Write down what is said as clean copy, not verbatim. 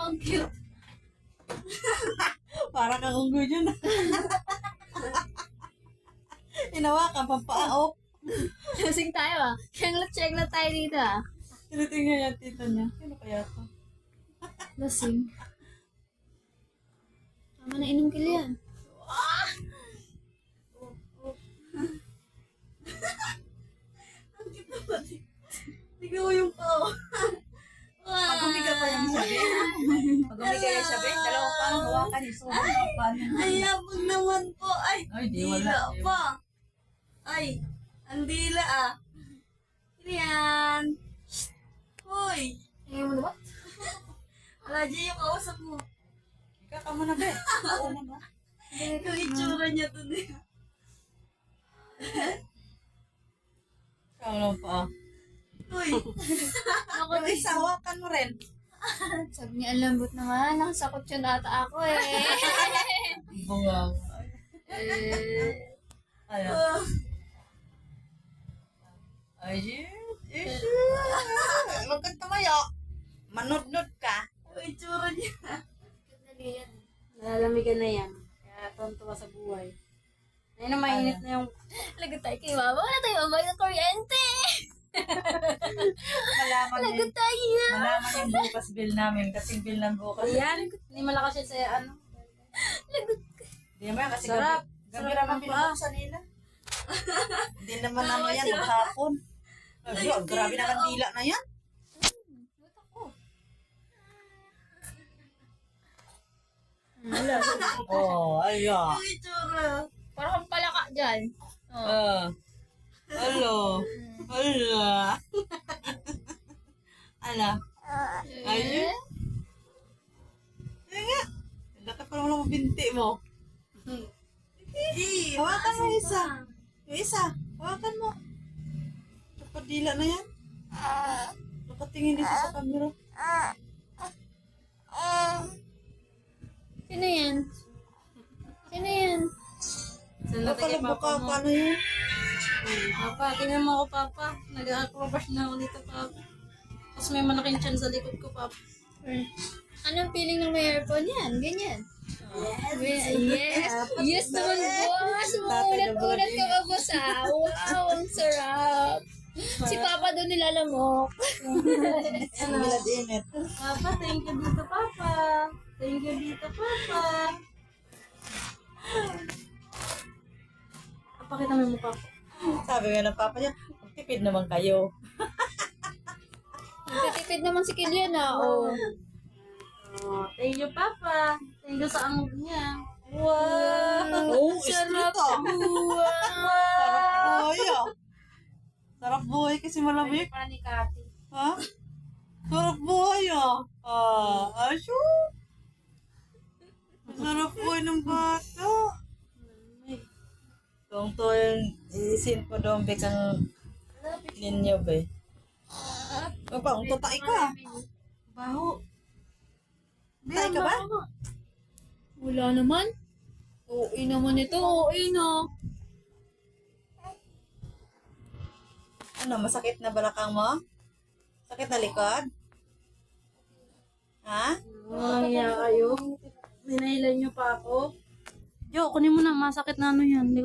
ang cute. Para kang unggoy dyan. Hinawakan, pampaok. Lasing tayo ah. Check na tayo dito ah. Tinitingnan yung tita niya. Sino kaya to? Lasing. Tama na inom kili yan. Tignan mo yung pao. Pag umiga pa yung sabi. Pag umiga yung sabi, dalawang pang hawakan yung sobrang Ay, abog naman po. Ay, Ay, di dila wala. pa. Ay, ang dila ah. Ano yan? Shh. Hoy. Tingnan mo na ba? Wala dyan yung kausap mo. Ika ka muna, be. Oo na ba? Yung itsura niya to din. Ikaw lang pa. Hoy. Ako Yung isa, hawakan mo rin. sabi niya, ang lambot naman. Nakasakot yun ata ako eh. Bungang. eh. Ayan. Oh. Ay, shit. Huwag kang tumayo. Manod-nod ka. Yung itsura niya. Nalalamigan na yan. Kaya tontuwa sa buhay. Ayun na, mainit na yung... Lagot tayo kay mama. Wala tayo mabay ng kuryente. Lagot tayo. Malaman yung bukas bill namin. Kasing bill ng bukas. Ayan, hindi malakas yan sa ano. Lagot. Hindi mo yan kasi Sarap. gabi Sarap naman ng pinabuksan nila. Hindi naman ano yan, maghapon. Ay, grabe naman dila na yan. Oh, ayan. Yung itsura. Parang kang palaka dyan. Oh. Hello. Hello. Ala. Ayun. Ayun nga. Laki pa naman ang binti mo. Di. Hawakan mo yung isa. Yung isa. Hawakan mo. Kapag dila na yan. Nakatingin dito sa camera. Sino yan? Sino yan? Saan natin kay Napalagbuka Papa mo? ka na yan. Papa, tingnan mo ako, Papa. Nag-acrobash na ako dito, Papa. Tapos may malaking chan sa likod ko, Papa. Anong feeling ng may earphone yan? Ganyan. Yes. Yes naman, boss. Umuulat-ulat ka ba, boss, ah? Wow, ang sarap. Si Papa doon nilalamok. Ang milad-init. Papa, thank you dito, Papa. Thank you dito, Papa. Pakita mo yung mukha ko. Sabi nga ng papa niya, magtipid naman kayo. Nagtitipid naman si Kilian, ah. Oh. Oh, thank you, Papa. Thank you sa angog niya. Wow! Oh, Sarap. Sarap buhay ah. Sarap buhay kasi malamig. Para ni Kati. Ha? Sarap buhay ah. Asyo. Sarap buhay ng bata. Kung to yung isin ko doon, bekang ninyo ba? O pa, kung tutay ka. Baho. Tutay ka ba? Wala naman. Oo, naman ito. Oo, na. Ano, masakit na balakang mo? Sakit na likod? Ha? Nangyaya kayo. Dinahilan niyo pa ako. Jo, kunin mo na. Masakit na ano yan. Likod